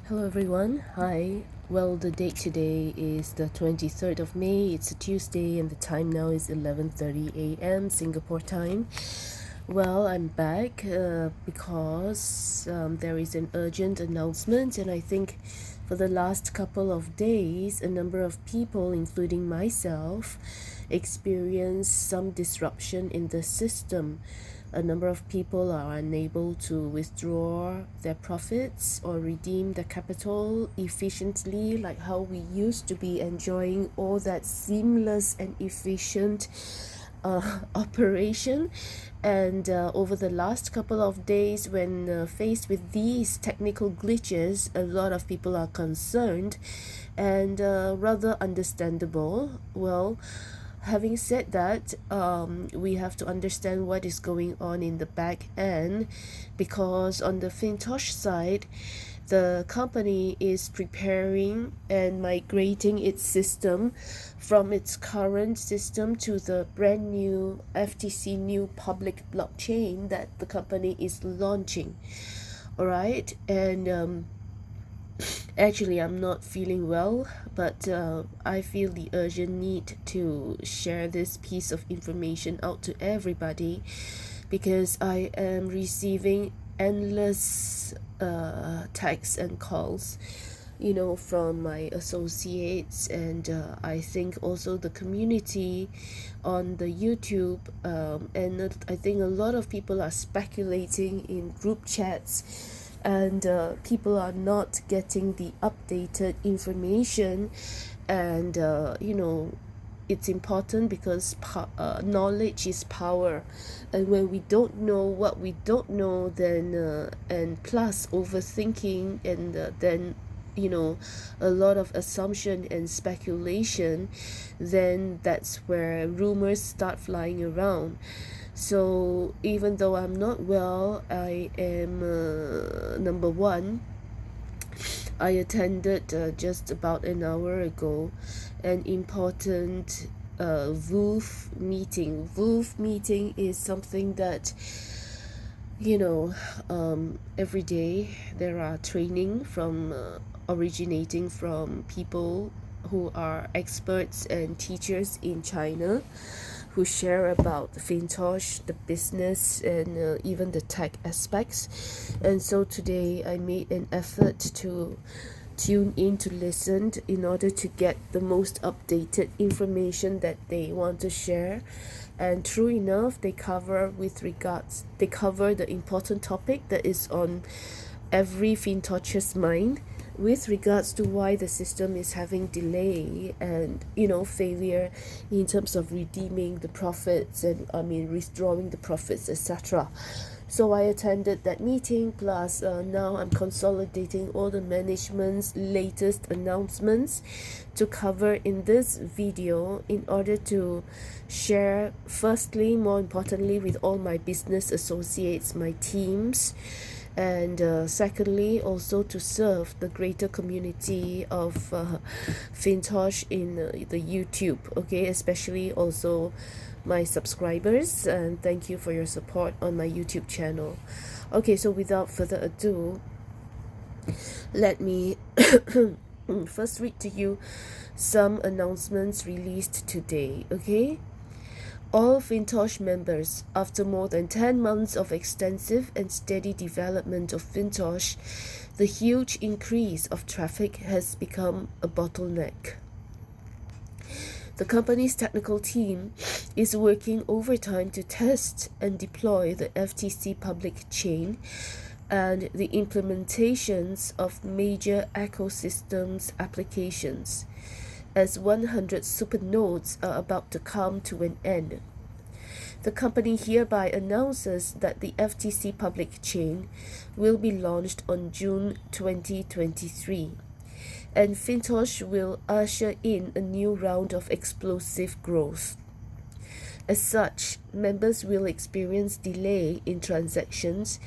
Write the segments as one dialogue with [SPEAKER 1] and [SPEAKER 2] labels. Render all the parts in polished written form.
[SPEAKER 1] Hello everyone, hi. Well, the date today is the 23rd of May. It's a Tuesday and the time now is 11:30 a.m. Singapore time. Well, I'm back because there is an urgent announcement, and I think for the last couple of days, a number of people, including myself, experienced some disruption in the system. A number of people are unable to withdraw their profits or redeem their capital efficiently, like how we used to be enjoying all that seamless and efficient operation. And over the last couple of days, when faced with these technical glitches, a lot of people are concerned and rather understandable. Well, having said that, we have to understand what is going on in the back end, because on the Fintoch side, the company is preparing and migrating its system from its current system to the brand new FTC new public blockchain that the company is launching. All right, and actually, I'm not feeling well, but I feel the urgent need to share this piece of information out to everybody, because I am receiving endless texts and calls, from my associates, and I think also the community on the YouTube, and I think a lot of people are speculating in group chats, and people are not getting the updated information. And it's important because knowledge is power, and when we don't know what we don't know, then and plus overthinking, and then a lot of assumption and speculation, then that's where rumors start flying around. So even though I'm not well, I am number one. I attended just about an hour ago an important VOOF meeting. VOOF meeting is something that every day there are training from originating from people who are experts and teachers in China, who share about Fintoch, the business, and even the tech aspects. And so today I made an effort to tune in to listen in order to get the most updated information that they want to share. And true enough, they cover the important topic that is on every Fintocher's mind, with regards to why the system is having delay and failure in terms of redeeming the profits, and withdrawing the profits, etc. So I attended that meeting, plus now I'm consolidating all the management's latest announcements to cover in this video, in order to share, firstly, more importantly, with all my business associates, my teams, and secondly, also to serve the greater community of Fintoch in the YouTube, okay, especially also my subscribers, and thank you for your support on my YouTube channel. Okay, so without further ado, let me first read to you some announcements released today, okay? All Fintoch members, after more than 10 months of extensive and steady development of Fintoch, the huge increase of traffic has become a bottleneck. The company's technical team is working overtime to test and deploy the FTC public chain and the implementations of major ecosystems applications, as 100 supernodes are about to come to an end. The company hereby announces that the FTC public chain will be launched on June 2023, and Fintoch will usher in a new round of explosive growth. As such, members will experience delay in transactions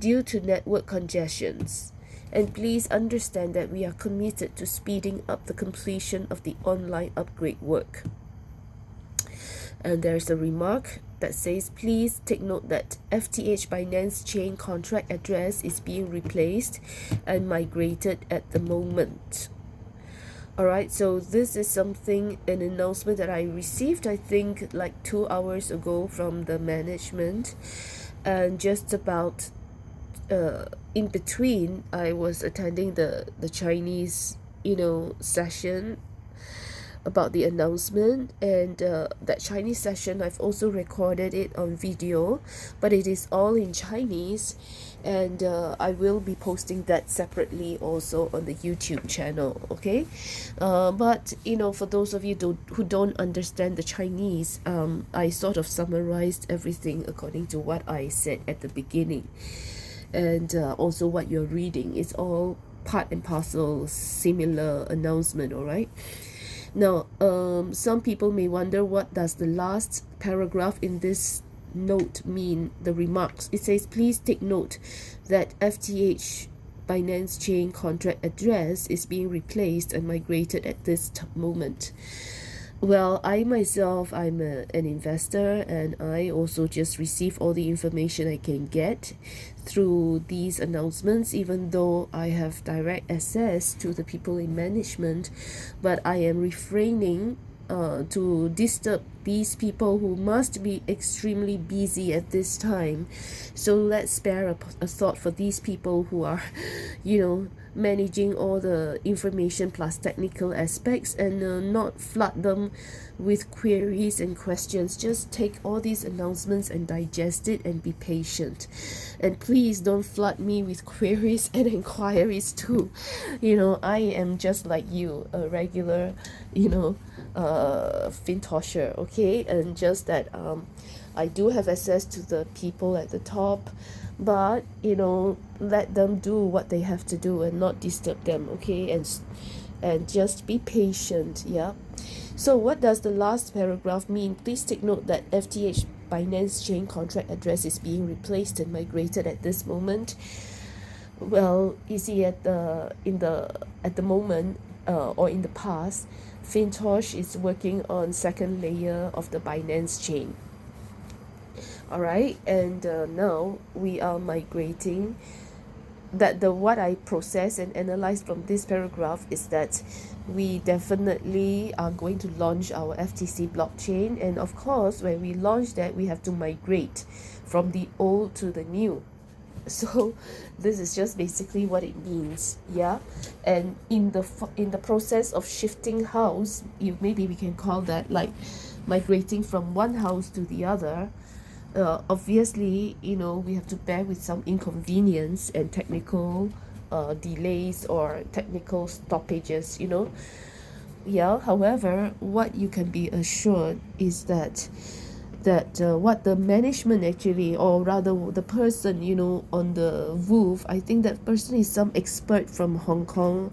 [SPEAKER 1] due to network congestions. And please understand that we are committed to speeding up the completion of the online upgrade work. And there's a remark: that says, please take note that FTH Binance Chain contract address is being replaced and migrated at the moment. Alright, so this is something, an announcement that I received, I think like 2 hours ago from the management. And just about in between, I was attending the Chinese, session about the announcement, and that Chinese session I've also recorded it on video, but it is all in Chinese, and I will be posting that separately also on the YouTube channel. Okay, but for those of you who don't understand the Chinese, I sort of summarized everything according to what I said at the beginning, and also what you're reading. It's all part and parcel, similar announcement. All right. Now, some people may wonder, what does the last paragraph in this note mean? The remarks. It says, please take note that FTH Binance Chain contract address is being replaced and migrated at this moment. Well, I myself, I'm an investor, and I also just receive all the information I can get through these announcements, even though I have direct access to the people in management, but I am refraining to disturb these people who must be extremely busy at this time. So let's spare a thought for these people who are, managing all the information plus technical aspects, and not flood them with queries and questions. Just take all these announcements and digest it and be patient. And please don't flood me with queries and inquiries too. I am just like you, a regular, Fintocher, okay? And just that I do have access to the people at the top, but let them do what they have to do and not disturb them, okay? And just be patient. Yeah. So what does the last paragraph mean? Please take note that FTH Binance Chain contract address is being replaced and migrated at this moment. Well, you see, at the moment, or in the past, Fintoch is working on second layer of the Binance chain. All right, and now we are migrating. That what I process and analyze from this paragraph is that we definitely are going to launch our FTC blockchain, and of course, when we launch that, we have to migrate from the old to the new. So this is just basically what it means. Yeah. And in the process of shifting house, maybe we can call that like migrating from one house to the other. Obviously, we have to bear with some inconvenience and technical delays or technical stoppages. Yeah. However, what you can be assured is that what the management actually, or rather the person, on the roof, I think that person is some expert from Hong Kong,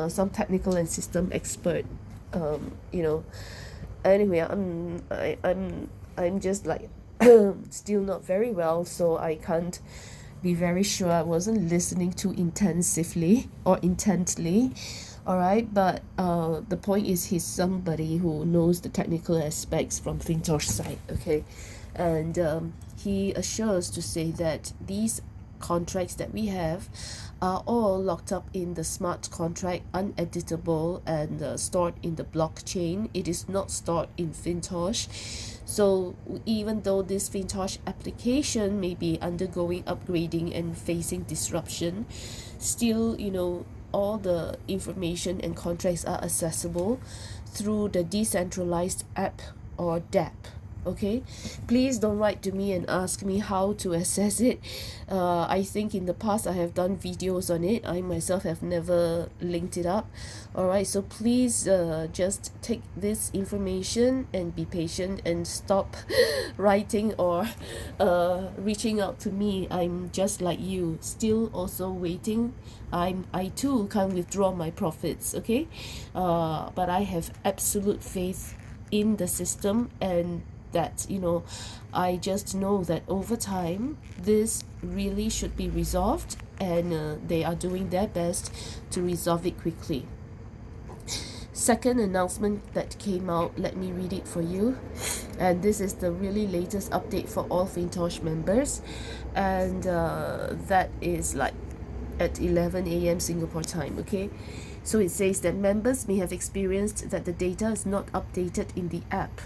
[SPEAKER 1] some technical and system expert. Anyway, I'm just like still not very well, so I can't be very sure. I wasn't listening too intensively or intently. All right, but the point is, he's somebody who knows the technical aspects from Fintoch's side, okay? And he assures to say that these contracts that we have are all locked up in the smart contract, uneditable, and stored in the blockchain. It is not stored in Fintoch. So even though this Fintoch application may be undergoing upgrading and facing disruption, still, all the information and contracts are accessible through the decentralized app or DApp. Okay, please don't write to me and ask me how to access it. I think in the past I have done videos on it. I myself have never linked it up. All right, so please just take this information and be patient and stop writing or reaching out to me. I'm just like you, still also waiting. I too can't withdraw my profits, okay? But I have absolute faith in the system, and that I just know that over time this really should be resolved, and they are doing their best to resolve it quickly. Second announcement that came out, let me read it for you. And this is the really latest update for all Fintoch members, and that is like at 11 a.m. Singapore time. Okay, so it says that members may have experienced that the data is not updated in the app.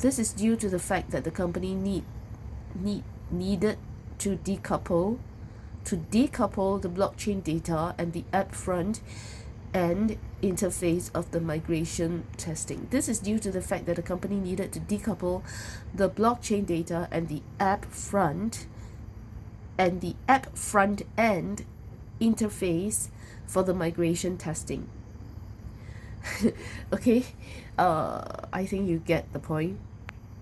[SPEAKER 1] This is due to the fact that the company needed to decouple the blockchain data and the app front end interface of the migration testing. This is due to the fact that the company needed to decouple the blockchain data and the app front end interface for the migration testing. Okay, I think you get the point.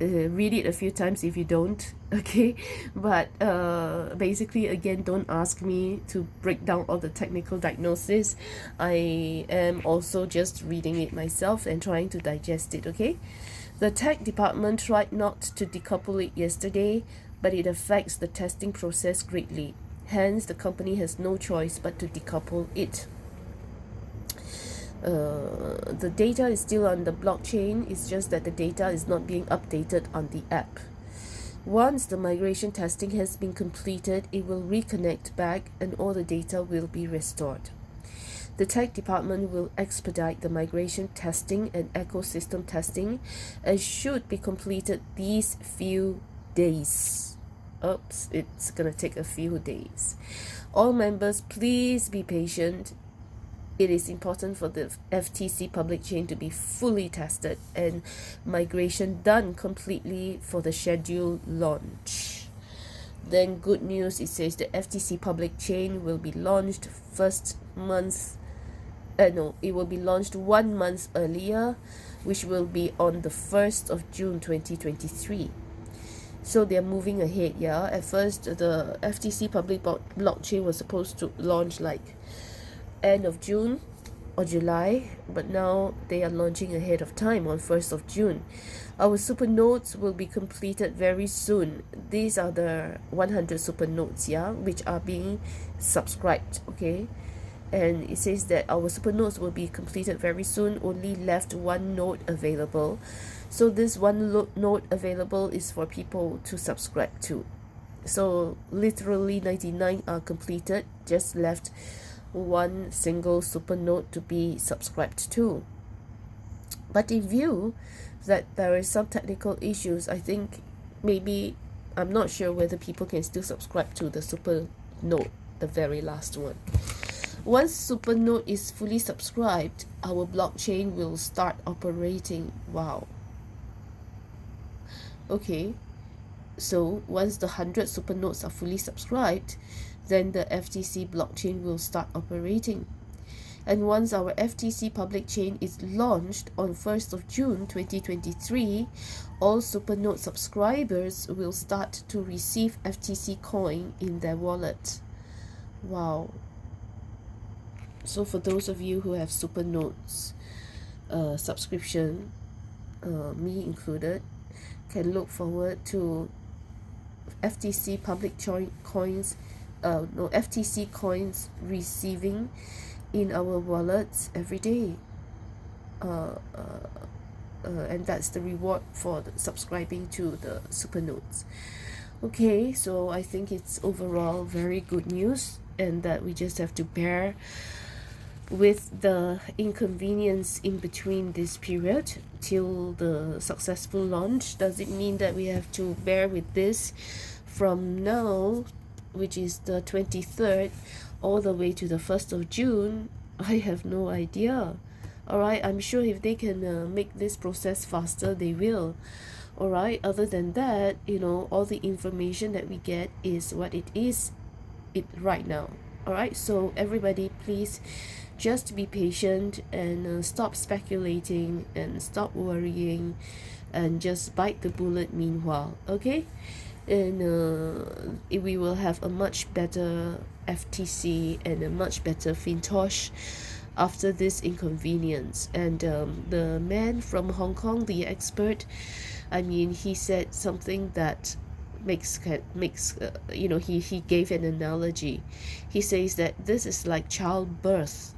[SPEAKER 1] Read it a few times if you don't. Okay, but basically, again, don't ask me to break down all the technical diagnosis. I am also just reading it myself and trying to digest it. Okay, the tech department tried not to decouple it yesterday, but it affects the testing process greatly. Hence, the company has no choice but to decouple it. The data is still on the blockchain. It's just that the data is not being updated on the app. Once the migration testing has been completed, it will reconnect back and all the data will be restored. The tech department will expedite the migration testing and ecosystem testing and should be completed these few days. Oops, it's gonna take a few days. All members, please be patient. It is important for the FTC public chain to be fully tested and migration done completely for the scheduled launch. Then good news, it says the FTC public chain will be launched it will be launched 1 month earlier, which will be on the 1st of June 2023. So they're moving ahead, yeah. At first, the FTC public blockchain was supposed to launch like end of June or July, but now they are launching ahead of time on 1st of June. Our super nodes will be completed very soon. These are the 100 super nodes, yeah, which are being subscribed. Okay, and it says that our super nodes will be completed very soon. Only left one node available, so this one node available is for people to subscribe to. So literally 99 are completed, just left one single super node to be subscribed to. But in view that there is some technical issues, I think maybe, I'm not sure whether people can still subscribe to the super node, the very last one. Once super node is fully subscribed, our blockchain will start operating. Wow. Okay, so once the 100 super nodes are fully subscribed, then the FTC blockchain will start operating. And once our FTC public chain is launched on 1st of June 2023, all Supernode subscribers will start to receive FTC coin in their wallet. Wow. So for those of you who have Supernodes subscription, me included, can look forward to FTC public coins, FTC coins receiving in our wallets every day, and that's the reward for subscribing to the Supernodes. Okay, so I think it's overall very good news, and that we just have to bear with the inconvenience in between this period till the successful launch. Does it mean that we have to bear with this from now, which is the 23rd, all the way to the 1st of June? I have no idea. Alright, I'm sure if they can make this process faster, they will. Alright, other than that, all the information that we get is what it is right now. Alright, so everybody, please just be patient and stop speculating and stop worrying and just bite the bullet meanwhile. Okay, and we will have a much better FTC and a much better Fintoch after this inconvenience. And the man from Hong Kong, the expert, he said something that makes he gave an analogy. He says that this is like childbirth.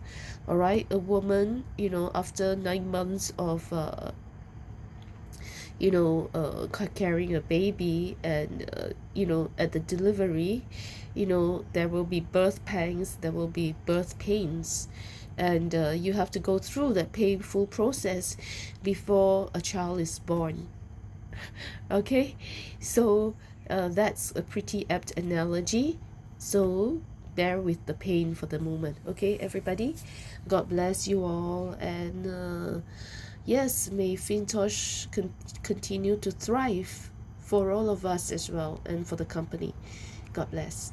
[SPEAKER 1] All right, a woman, after 9 months of carrying a baby, and at the delivery, there will be birth pangs, there will be birth pains, and you have to go through that painful process before a child is born. Okay, so that's a pretty apt analogy. So bear with the pain for the moment. Okay, everybody, God bless you all, and yes, may Fintoch continue to thrive for all of us as well, and for the company. God bless.